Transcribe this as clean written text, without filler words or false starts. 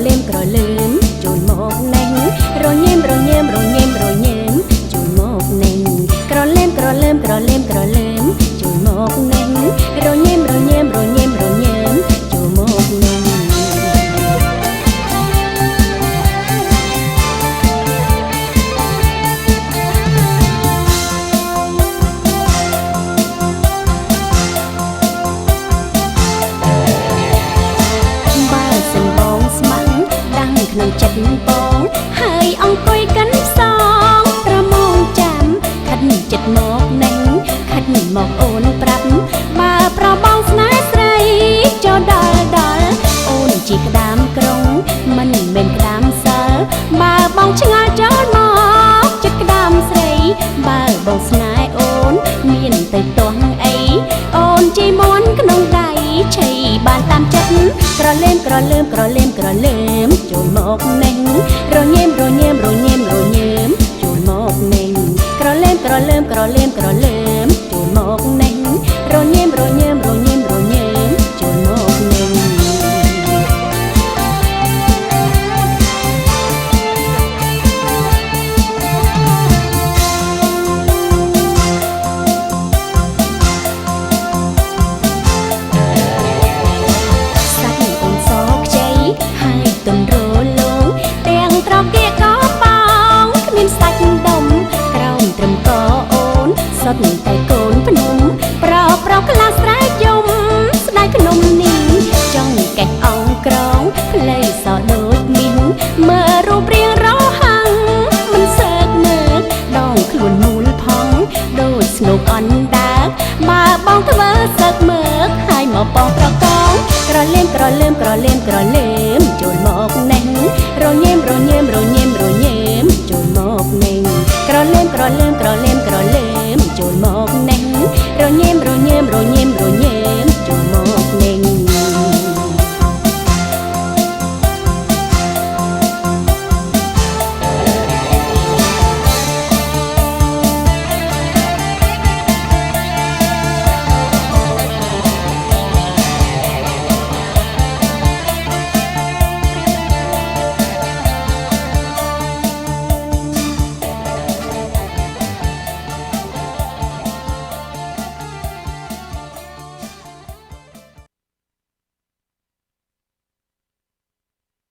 លេមក្រលើមចូលមកនឹងរញៀមរញៀមរញៀមរញៀមចូលមកនឹងក្រលេមក្រលើមក្រលេមក្រលើមចូលមកនឹងរញៀមរញៀមរញៀមរញៀមចូលមកនឹងក្នុងចិត្តបងហើយអង្គុយកាន់សងប្រមងចាំខិតចិត្តមកនឹងខិតមកអូនប្រាប់បើប្របងស្នេហ៍ស្រីចូលដល់អូនជាក្តាមក្រុងមិនមែនក្តាមសិលបើបងឆ្ងល់ចូលមកចិត្តក្តាមស្រីបើបងស្នេហ៍អូនមានទៅទាស់អីអូនជិះមួនក្នុងដៃឆៃបានតាមចិត្តក្រលេមក្រលើមក្រលេមក្រលើមចូលមកនឹងរញៀមរញៀមរញៀមរញៀមចូលមកនឹងក្រលេមក្រលើមក្រលេមក្រលើ